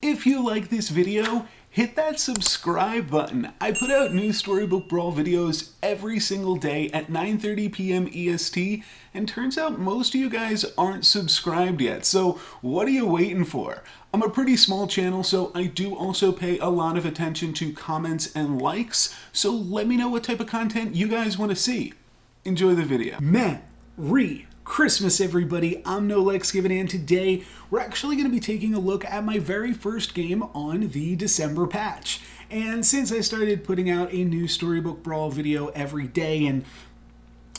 If you like this video, hit that subscribe button. I put out new Storybook Brawl videos every single day at 9:30 p.m. EST, and turns out most of you guys aren't subscribed yet, so what are you waiting for? I'm a pretty small channel, so I do also pay a lot of attention to comments and likes, so let me know what type of content you guys want to see. Enjoy the video. Merry Christmas, everybody. I'm NoLucksGiven, and today we're actually going to be taking a look at my very first game on the December patch. And since I started putting out a new Storybook Brawl video every day and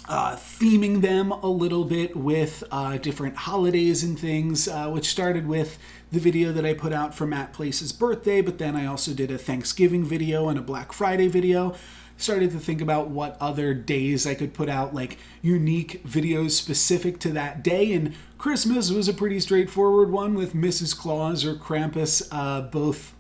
theming them a little bit with different holidays and things, which started with the video that I put out for Matt Place's birthday, but then I also did a Thanksgiving video and a Black Friday video. Started to think about what other days I could put out like unique videos specific to that day, and Christmas was a pretty straightforward one with Mrs. Claus or Krampus both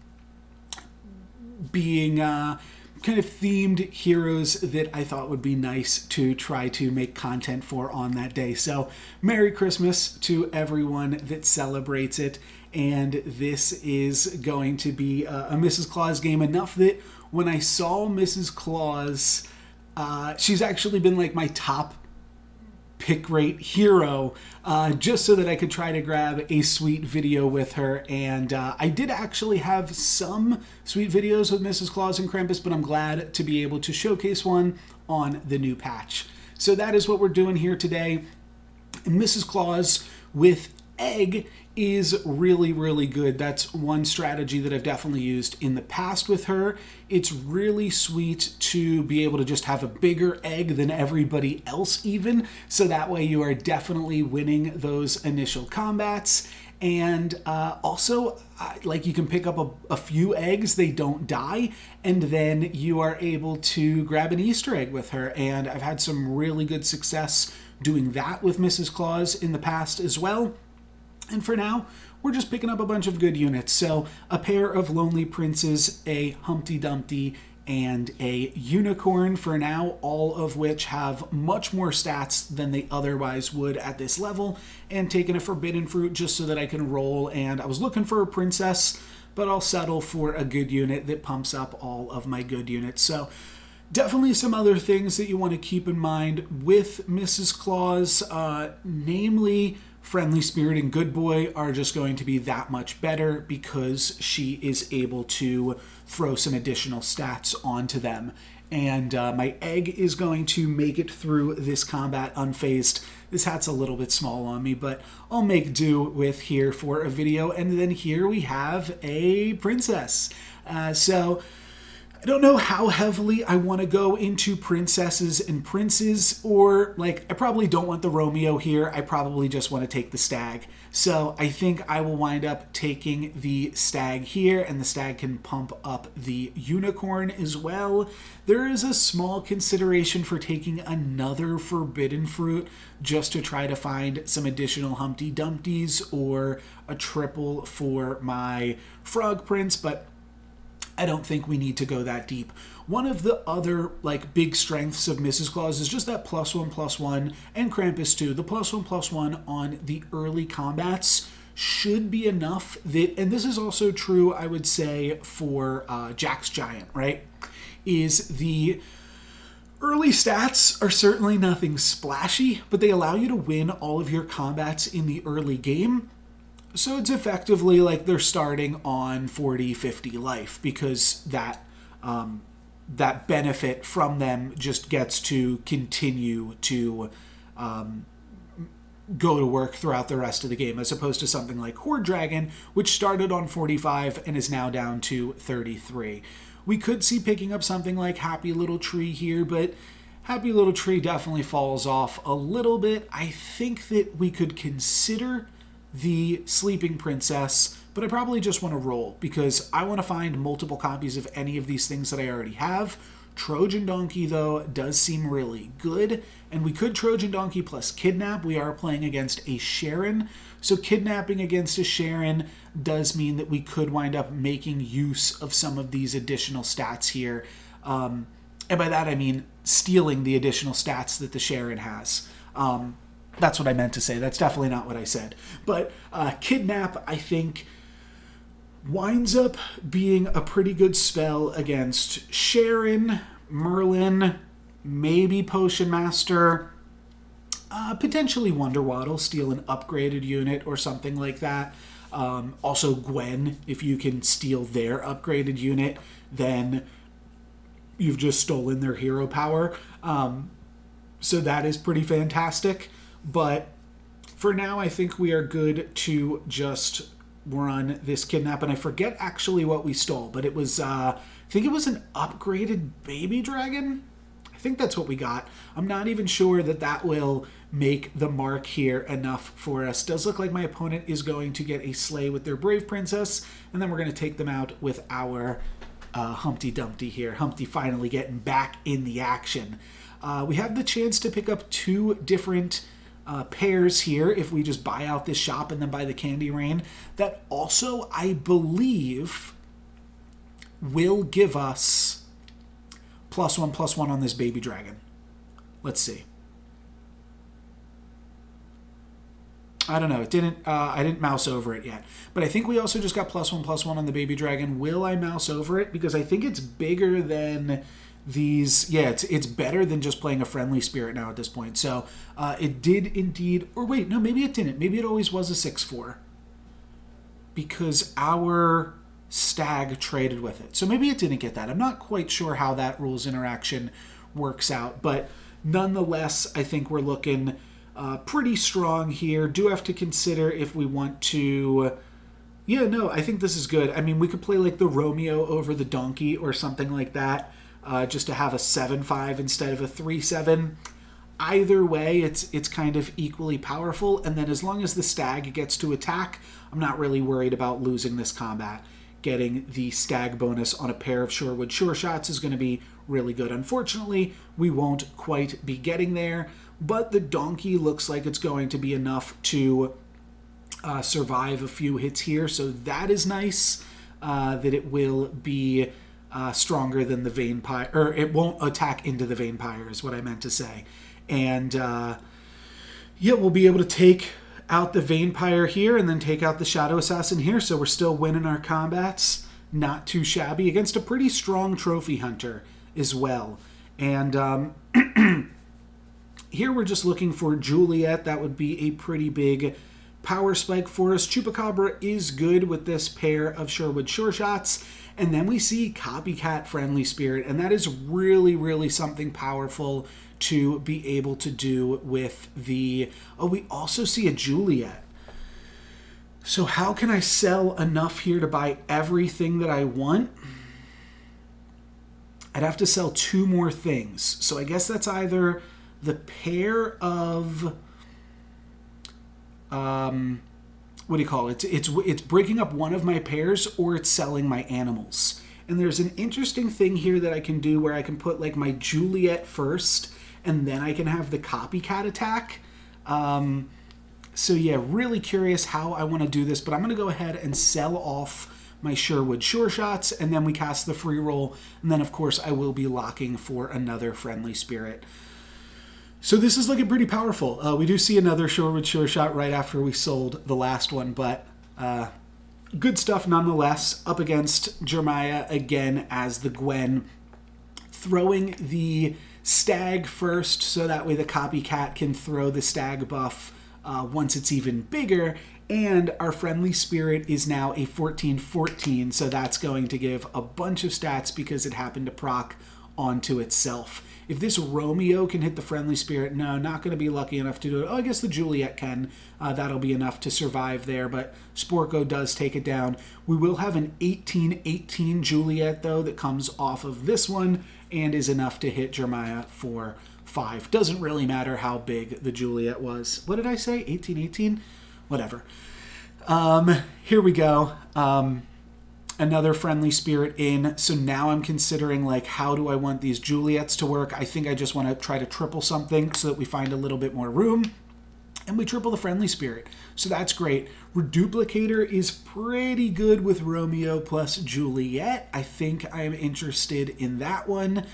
being kind of themed heroes that I thought would be nice to try to make content for on that day. So Merry Christmas to everyone that celebrates it, and this is going to be a Mrs. Claus game, enough that when I saw Mrs. Claus, she's actually been like my top pick rate hero, just so that I could try to grab a sweet video with her. And I did actually have some sweet videos with Mrs. Claus and Krampus, but I'm glad to be able to showcase one on the new patch. So that is what we're doing here today. And Mrs. Claus with egg is really, really good. That's one strategy that I've definitely used in the past with her. It's really sweet to be able to just have a bigger egg than everybody else even, so that way you are definitely winning those initial combats. And also, like, you can pick up a few eggs, they don't die, and then you are able to grab an Easter egg with her. And I've had some really good success doing that with Mrs. Claus in the past as well. And for now, we're just picking up a bunch of good units. So a pair of Lonely Princes, a Humpty Dumpty, and a Unicorn for now, all of which have much more stats than they otherwise would at this level, and taking a Forbidden Fruit just so that I can roll. And I was looking for a Princess, but I'll settle for a good unit that pumps up all of my good units. So definitely some other things that you want to keep in mind with Mrs. Claus, namely Friendly Spirit and Good Boy are just going to be that much better because she is able to throw some additional stats onto them. And my egg is going to make it through this combat unfazed. This hat's a little bit small on me, but I'll make do with here for a video. And then here we have a princess. So I don't know how heavily I want to go into princesses and princes, or like, I probably don't want the Romeo here. I probably just want to take the stag. So I think I will wind up taking the stag here, and the stag can pump up the unicorn as well. There is a small consideration for taking another Forbidden Fruit just to try to find some additional Humpty Dumpties or a triple for my Frog Prince, but I don't think we need to go that deep. One of the other like big strengths of Mrs. Claus is just that +1/+1, and Krampus too. The +1/+1 on the early combats should be enough that, and this is also true, I would say, for Jack's Giant, right? Is the early stats are certainly nothing splashy, but they allow you to win all of your combats in the early game. So it's effectively like they're starting on 40, 50 life, because that benefit from them just gets to continue to go to work throughout the rest of the game, as opposed to something like Horde Dragon, which started on 45 and is now down to 33. We could see picking up something like Happy Little Tree here, but Happy Little Tree definitely falls off a little bit. I think that we could consider the Sleeping Princess, but I probably just want to roll because I want to find multiple copies of any of these things that I already have. Trojan Donkey, though, does seem really good, and we could Trojan Donkey plus Kidnap. We are playing against a Sharon, so kidnapping against a Sharon does mean that we could wind up making use of some of these additional stats here, and by that I mean stealing the additional stats that the Sharon has. That's what I meant to say. That's definitely not what I said. But Kidnap, I think, Winds up being a pretty good spell against Sharon, Merlin, maybe Potion Master, potentially Wonder Waddle, steal an upgraded unit or something like that. Also Gwen, if you can steal their upgraded unit, then you've just stolen their hero power. So that is pretty fantastic. But for now, I think we are good to just run this kidnap. And I forget actually what we stole, but it was, I think it was an upgraded baby dragon. I think that's what we got. I'm not even sure that that will make the mark here enough for us. Does look like my opponent is going to get a sleigh with their Brave Princess, and then we're going to take them out with our Humpty Dumpty here. Humpty finally getting back in the action. We have the chance to pick up 2 different pairs here if we just buy out this shop and then buy the Candy Rain. That also, I believe, will give us +1/+1 on this baby dragon. Let's see. I don't know. It didn't. I didn't mouse over it yet, but I think we also just got +1/+1 on the baby dragon. Will I mouse over it because I think it's bigger than these? Yeah, it's better than just playing a friendly spirit now at this point. So it did indeed. Or wait, no, maybe it didn't. Maybe it always was a 6/4 because our stag traded with it. So maybe it didn't get that. I'm not quite sure how that rules interaction works out, but nonetheless, I think we're looking pretty strong here. Do have to consider if we want to... Yeah, no, I think this is good. I mean, we could play like the Romeo over the donkey or something like that, just to have a 7/5 instead of a 3/7. Either way, it's kind of equally powerful, and then as long as the stag gets to attack, I'm not really worried about losing this combat. Getting the stag bonus on a pair of Shorewood Sure Shots is going to be really good. Unfortunately, we won't quite be getting there, but the donkey looks like it's going to be enough to survive a few hits here, so that is nice. That it will be stronger than the Vampire, or it won't attack into the Vampire is what I meant to say. And yeah, we'll be able to take out the Vampire here and then take out the Shadow Assassin here, so we're still winning our combats. Not too shabby against a pretty strong Trophy Hunter as well. And here we're just looking for Juliet. That would be a pretty big power spike for us. Chupacabra is good with this pair of Sherwood Sure Shots. And then we see Copycat Friendly Spirit, and that is really, really something powerful to be able to do with the... Oh, we also see a Juliet. So how can I sell enough here to buy everything that I want? I'd have to sell 2 more things. So I guess that's either the pair of... what do you call it? It's breaking up one of my pairs, or it's selling my animals. And there's an interesting thing here that I can do where I can put like my Juliet first, and then I can have the Copycat attack. So yeah, really curious how I want to do this, but I'm going to go ahead and sell off my Sherwood Sure Shots, and then we cast the free roll, and then of course I will be locking for another Friendly Spirit. So this is looking pretty powerful. We do see another Sherwood Sure Shot right after we sold the last one, but good stuff nonetheless. Up against Jeremiah again as the Gwen, throwing the stag first, so that way the Copycat can throw the stag buff once it's even bigger, and our Friendly Spirit is now a 14/14, so that's going to give a bunch of stats because it happened to proc onto itself. If this Romeo can hit the Friendly Spirit, no, not going to be lucky enough to do it. Oh, I guess the Juliet can. That'll be enough to survive there, but Sporko does take it down. We will have an 18/18 Juliet, though, that comes off of this one and is enough to hit Jeremiah for 5. Doesn't really matter how big the Juliet was. What did I say? 18/18? Whatever. Here we go. Another Friendly Spirit in. So now I'm considering, like, how do I want these Juliets to work? I think I just want to try to triple something so that we find a little bit more room. And we triple the Friendly Spirit. So that's great. Reduplicator is pretty good with Romeo plus Juliet. I think I'm interested in that one.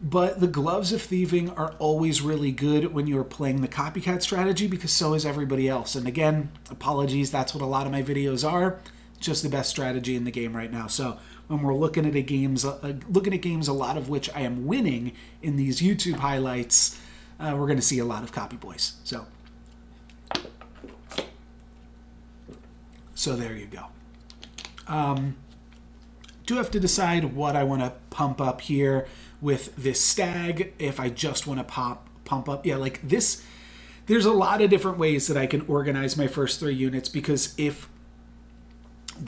But the Gloves of Thieving are always really good when you're playing the Copycat strategy, because so is everybody else. And again, apologies, that's what a lot of my videos are. just the best strategy in the game right now. So when we're looking at games, a lot of which I am winning in these YouTube highlights, we're going to see a lot of copy boys. So there you go. Do have to decide what I want to pump up here with this stag. If I just want to pump up, yeah, like this. There's a lot of different ways that I can organize my first 3 units, because if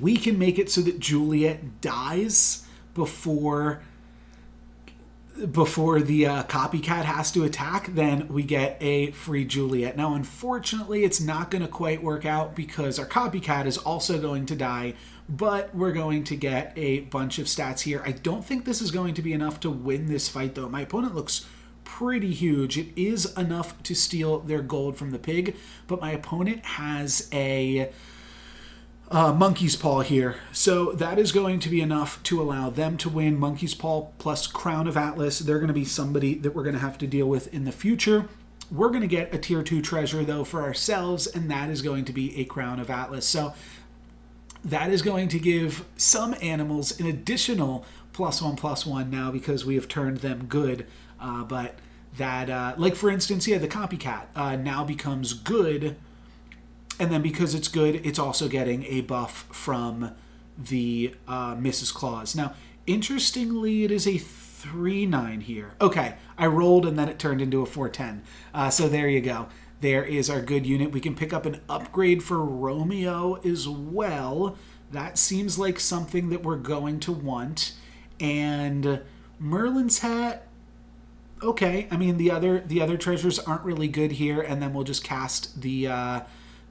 we can make it so that Juliet dies before the copycat has to attack, then we get a free Juliet. Now, unfortunately, it's not going to quite work out because our copycat is also going to die, but we're going to get a bunch of stats here. I don't think this is going to be enough to win this fight, though. My opponent looks pretty huge. It is enough to steal their gold from the pig, but my opponent has a Monkey's Paw here. So that is going to be enough to allow them to win. Monkey's Paw plus Crown of Atlas. They're going to be somebody that we're going to have to deal with in the future. We're going to get a tier 2 treasure, though, for ourselves, and that is going to be a Crown of Atlas. So that is going to give some animals an additional +1/+1 now, because we have turned them good. But that, like for instance, yeah, the copycat now becomes good. And then because it's good, it's also getting a buff from the Mrs. Claus. Now, interestingly, it is a 3/9 here. Okay, I rolled and then it turned into a 4/10. So there you go. There is our good unit. We can pick up an upgrade for Romeo as well. That seems like something that we're going to want. And Merlin's hat. Okay, I mean the other treasures aren't really good here, and then we'll just cast the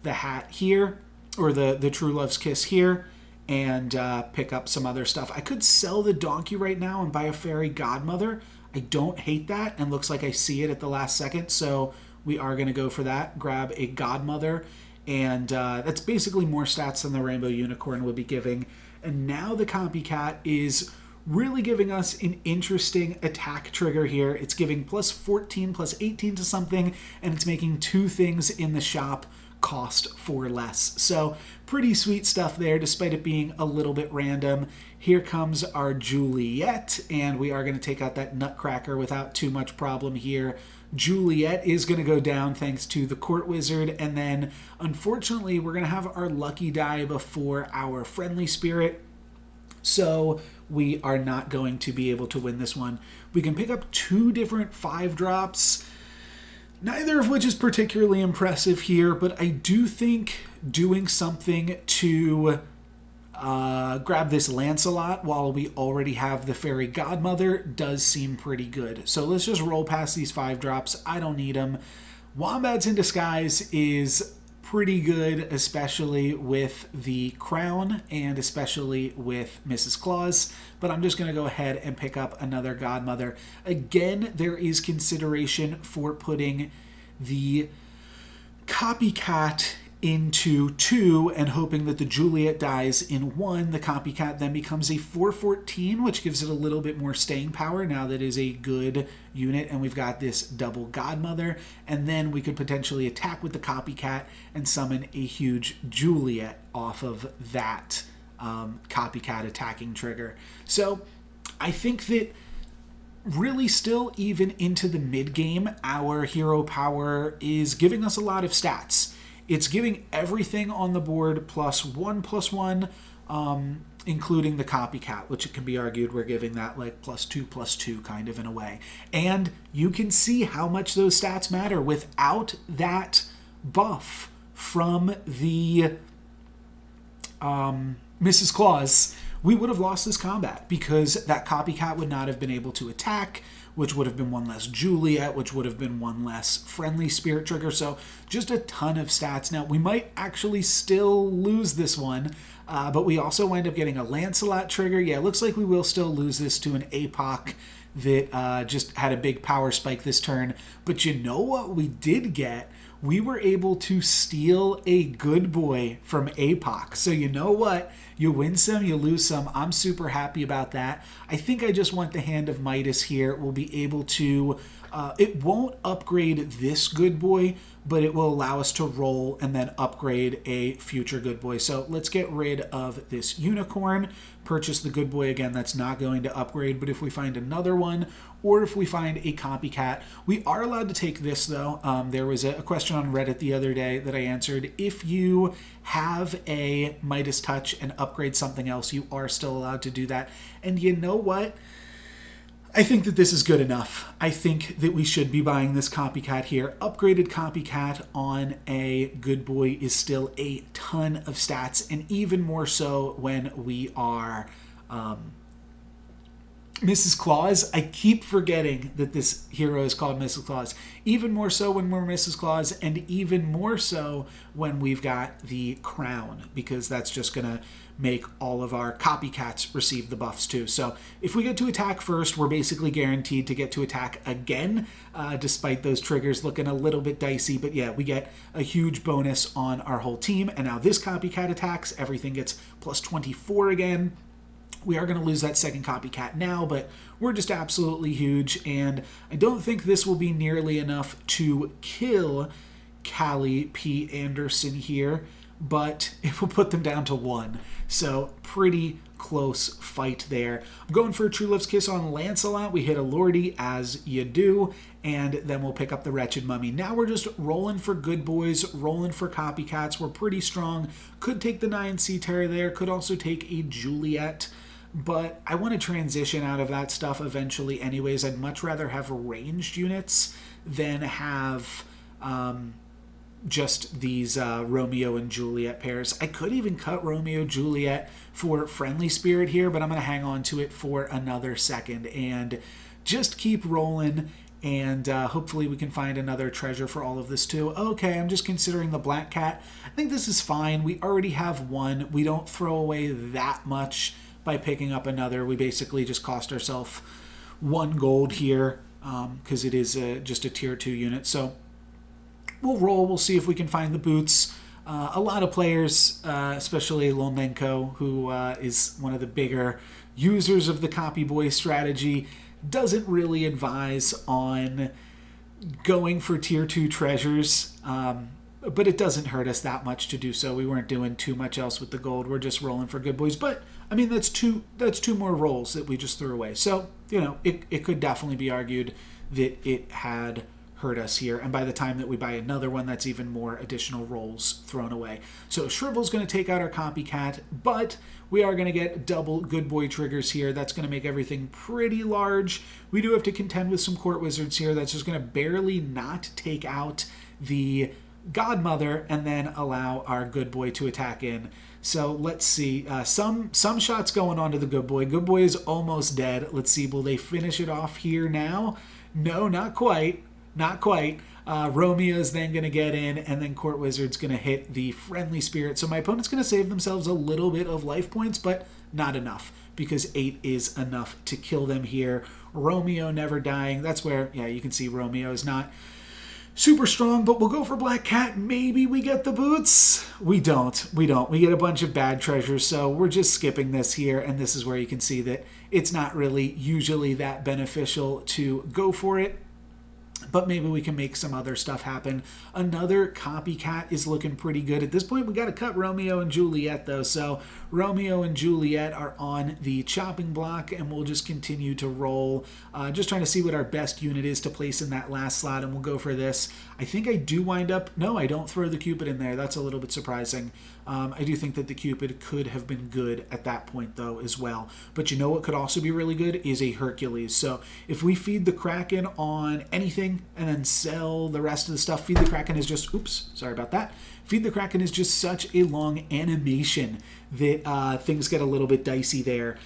hat here, or the True Love's Kiss here, and pick up some other stuff. I could sell the donkey right now and buy a fairy godmother. I don't hate that, and looks like I see it at the last second, so we are going to go for that. Grab a godmother, and that's basically more stats than the Rainbow Unicorn would be giving. And now the copycat is really giving us an interesting attack trigger here. It's giving +14, +18 to something, and it's making 2 things in the shop cost 4 less. So pretty sweet stuff there, despite it being a little bit random. Here comes our Juliet, and we are going to take out that Nutcracker without too much problem here. Juliet is going to go down thanks to the Court Wizard, and then unfortunately we're going to have our lucky die before our Friendly Spirit, so we are not going to be able to win this one. We can pick up 2 different 5-drops, neither of which is particularly impressive here, but I do think doing something to grab this Lancelot while we already have the Fairy Godmother does seem pretty good. So let's just roll past these 5-drops. I don't need them. Wombats in Disguise is pretty good, especially with the crown and especially with Mrs. Claus, but I'm just going to go ahead and pick up another godmother. Again, there is consideration for putting the copycat into 2 and hoping that the Juliet dies in 1. The copycat then becomes a 4/14, which gives it a little bit more staying power now that is a good unit, and we've got this double godmother, and then we could potentially attack with the copycat and summon a huge Juliet off of that copycat attacking trigger. So I think that really still, even into the mid game, our hero power is giving us a lot of stats. It's giving everything on the board +1/+1, including the copycat, which it can be argued we're giving that like +2/+2 kind of in a way. And you can see how much those stats matter. Without that buff from the Mrs. Claus, we would have lost this combat because that copycat would not have been able to attack, which would have been 1 less Juliet, which would have been 1 less Friendly Spirit trigger. So just a ton of stats. Now, we might actually still lose this one, but we also wind up getting a Lancelot trigger. Yeah, it looks like we will still lose this to an APOC that just had a big power spike this turn. But you know what we did get? We were able to steal a good boy from APOC. So you know what? You win some, you lose some. I'm super happy about that. I think I just want the Hand of Midas here. We'll be able to It won't upgrade this good boy, but it will allow us to roll and then upgrade a future good boy. So let's get rid of this unicorn, purchase the good boy again. That's not going to upgrade, but if we find another one, or if we find a copycat, we are allowed to take this though. There was a question on Reddit the other day that I answered. If you have a Midas Touch and upgrade something else, you are still allowed to do that. And you know what? I think that this is good enough. I think that we should be buying this copycat here. Upgraded copycat on a good boy is still a ton of stats, and even more so when we are Mrs. Claus. I keep forgetting that this hero is called Mrs. Claus. Even more so when we're Mrs. Claus, and even more so when we've got the crown, because that's just going to make all of our copycats receive the buffs too. So if we get to attack first, we're basically guaranteed to get to attack again, despite those triggers looking a little bit dicey. But yeah, we get a huge bonus on our whole team. And now this copycat attacks, everything gets plus 24 again. We are going to lose that second copycat now, but we're just absolutely huge, and I don't think this will be nearly enough to kill Callie P. Anderson here, but it will put them down to 1. So pretty close fight there. I'm going for a True Love's Kiss on Lancelot. We hit a Lordy, as you do, and then we'll pick up the Wretched Mummy. Now we're just rolling for good boys, rolling for copycats. We're pretty strong. Could take the 9 Sea Terror there, could also take a Juliet, but I want to transition out of that stuff eventually anyways. I'd much rather have ranged units than have just these Romeo and Juliet pairs. I could even cut Romeo Juliet for Friendly Spirit here, but I'm going to hang on to it for another second and just keep rolling, and hopefully we can find another treasure for all of this too. Okay, I'm just considering the Black Cat. I think this is fine. We already have one. We don't throw away that much by picking up another. We basically just cost ourselves 1 gold here because it is just a tier 2 unit. So we'll roll. We'll see if we can find the boots. A lot of players, especially Lomenko, who is one of the bigger users of the copy boy strategy, doesn't really advise on going for tier 2 treasures. But it doesn't hurt us that much to do so. We weren't doing too much else with the gold. We're just rolling for good boys. But I mean, that's two more rolls that we just threw away. So, you know, it could definitely be argued that it had hurt us here. And by the time that we buy another one, that's even more additional rolls thrown away. So Shrivel's going to take out our copycat, but we are going to get double good boy triggers here. That's going to make everything pretty large. We do have to contend with some court wizards here. That's just going to barely not take out the Godmother and then allow our good boy to attack in. So let's see. Some shots going on to the good boy. Good boy is almost dead. Let's see. Will they finish it off here now? No, not quite. Not quite. Romeo's then going to get in, and then Court Wizard's going to hit the Friendly Spirit. So my opponent's going to save themselves a little bit of life points, but not enough, because 8 is enough to kill them here. Romeo never dying. That's where, yeah, you can see Romeo is not super strong, but we'll go for Black Cat. Maybe we get the boots. We don't. We get a bunch of bad treasures, so we're just skipping this here, and this is where you can see that it's not really usually that beneficial to go for it. But maybe we can make some other stuff happen. Another copycat is looking pretty good. At this point, we got to cut Romeo and Juliet, though. So Romeo and Juliet are on the chopping block, and we'll just continue to roll. Just trying to see what our best unit is to place in that last slot, and we'll go for this. I think I do wind up... No, I don't throw the Cupid in there. That's a little bit surprising. I do think that the Cupid could have been good at that point, though, as well. But you know what could also be really good is a Hercules. So if we feed the Kraken on anything and then sell the rest of the stuff, feed the Kraken is just... Oops, sorry about that. Feed the Kraken is just such a long animation that things get a little bit dicey there.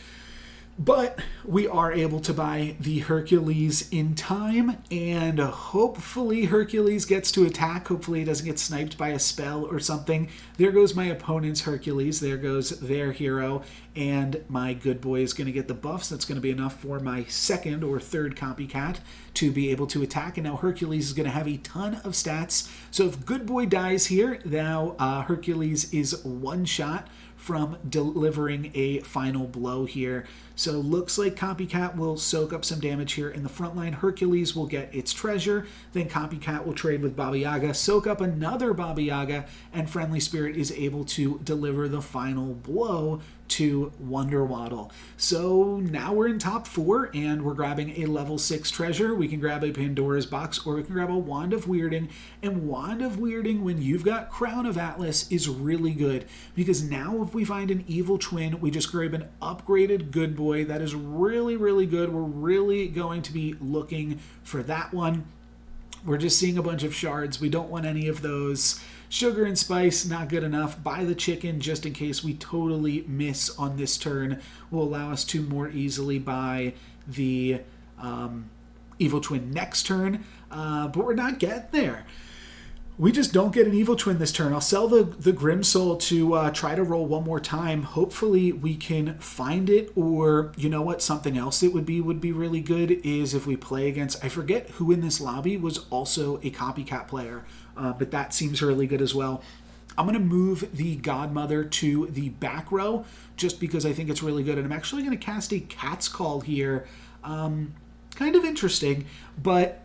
But we are able to buy the Hercules in time, and hopefully Hercules gets to attack. Hopefully he doesn't get sniped by a spell or something. There goes my opponent's Hercules. There goes their hero, and my good boy is going to get the buffs. That's going to be enough for my second or third copycat to be able to attack. And now Hercules is going to have a ton of stats. So if good boy dies here, now Hercules is one shot from delivering a final blow here. So looks like Copycat will soak up some damage here in the front line. Hercules will get its treasure. Then Copycat will trade with Baba Yaga, soak up another Baba Yaga, and Friendly Spirit is able to deliver the final blow to Wonder Waddle. So now we're in top 4 and we're grabbing a level 6 treasure. We can grab a Pandora's Box or we can grab a Wand of Weirding. And Wand of Weirding, when you've got Crown of Atlas, is really good because now if we find an evil twin, we just grab an upgraded Good Boy. That is really, really good. We're really going to be looking for that one. We're just seeing a bunch of shards. We don't want any of those. Sugar and Spice, not good enough. Buy the chicken just in case we totally miss on this turn. Will allow us to more easily buy the Evil Twin next turn. But we're not getting there. We just don't get an Evil Twin this turn. I'll sell the Grim Soul to try to roll one more time. Hopefully we can find it, or you know what, something else that would be really good is if we play against, I forget who in this lobby was also a Copycat player, but that seems really good as well. I'm going to move the Godmother to the back row just because I think it's really good, and I'm actually going to cast a Cat's Call here. Kind of interesting, but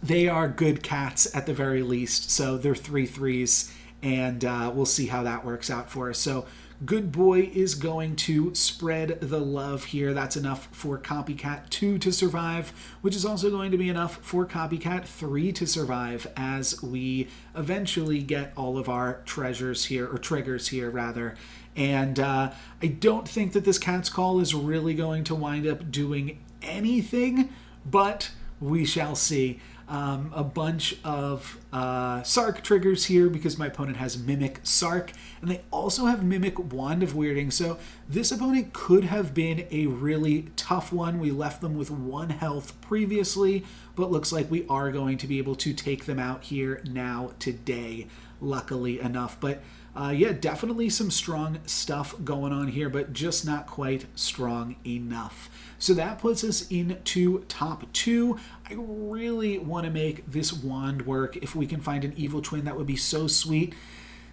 they are good cats at the very least, so they're 3/3s, and we'll see how that works out for us. So Good Boy is going to spread the love here. That's enough for Copycat 2 to survive, which is also going to be enough for Copycat 3 to survive as we eventually get all of our treasures here, or triggers here rather. And I don't think that this Cat's Call is really going to wind up doing anything, but we shall see. A bunch of Sark triggers here because my opponent has Mimic Sark, and they also have Mimic Wand of Weirding, so this opponent could have been a really tough one. We left them with 1 health previously, but looks like we are going to be able to take them out here now today, luckily enough. But yeah, definitely some strong stuff going on here, but just not quite strong enough. So that puts us into top 2. I really want to make this wand work. If we can find an Evil Twin, that would be so sweet.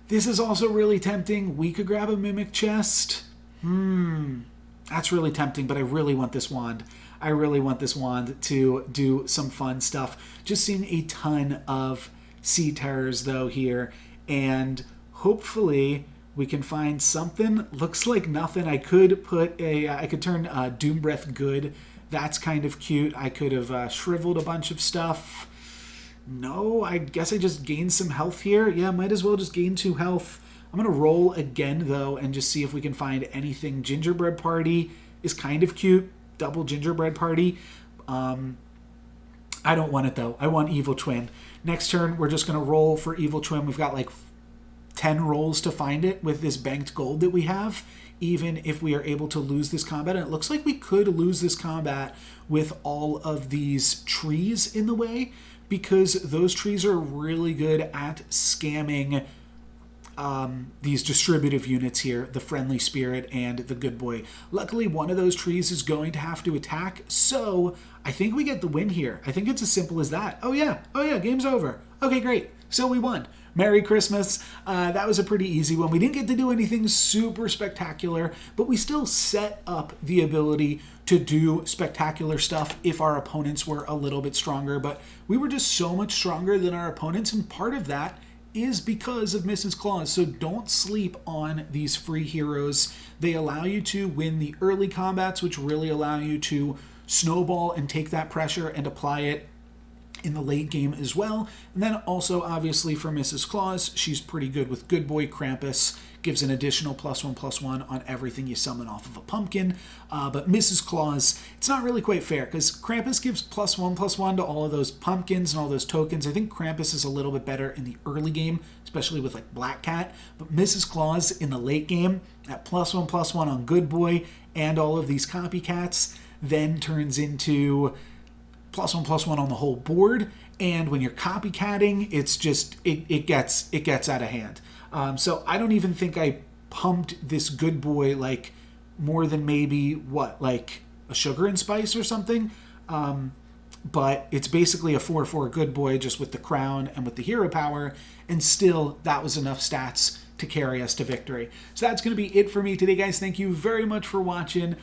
This is also really tempting. We could grab a Mimic Chest. That's really tempting, but I really want this wand. I really want this wand to do some fun stuff. Just seeing a ton of Sea Terrors, though, here, and hopefully we can find something. Looks like nothing. I could put I could turn Doom Breath good. That's kind of cute. I could have shriveled a bunch of stuff. No, I guess I just gained some health here. Yeah, might as well just gain 2 health. I'm going to roll again, though, and just see if we can find anything. Gingerbread Party is kind of cute. Double Gingerbread Party. I don't want it, though. I want Evil Twin. Next turn, we're just going to roll for Evil Twin. We've got like 10 rolls to find it with this banked gold that we have, even if we are able to lose this combat. And it looks like we could lose this combat with all of these trees in the way, because those trees are really good at scamming these distributive units here, the Friendly Spirit and the Good Boy. Luckily, one of those trees is going to have to attack, so I think we get the win here. I think it's as simple as that. Oh yeah, game's over. Okay, great. So we won. Merry Christmas. That was a pretty easy one. We didn't get to do anything super spectacular, but we still set up the ability to do spectacular stuff if our opponents were a little bit stronger. But we were just so much stronger than our opponents, and part of that is because of Mrs. Claus. So don't sleep on these free heroes. They allow you to win the early combats, which really allow you to snowball and take that pressure and apply it in the late game as well. And then also, obviously, for Mrs. Claus, she's pretty good with Good Boy. Krampus gives an additional +1/+1 on everything you summon off of a pumpkin. But Mrs. Claus, it's not really quite fair, because Krampus gives +1/+1 to all of those pumpkins and all those tokens. I think Krampus is a little bit better in the early game, especially with like Black Cat. But Mrs. Claus in the late game, at +1/+1 on Good Boy and all of these copycats, then turns into +1/+1 on the whole board, and when you're copycatting, it's just it gets out of hand. So I don't even think I pumped this Good Boy like more than maybe like a Sugar and Spice or something. But it's basically a 4/4 Good Boy just with the crown and with the hero power, and still that was enough stats to carry us to victory. So that's going to be it for me today, guys. Thank you very much for watching.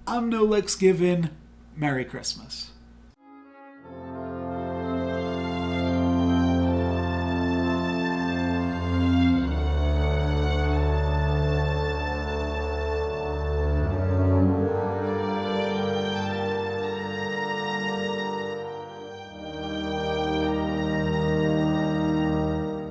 I'm NoLucksGiven. Merry Christmas.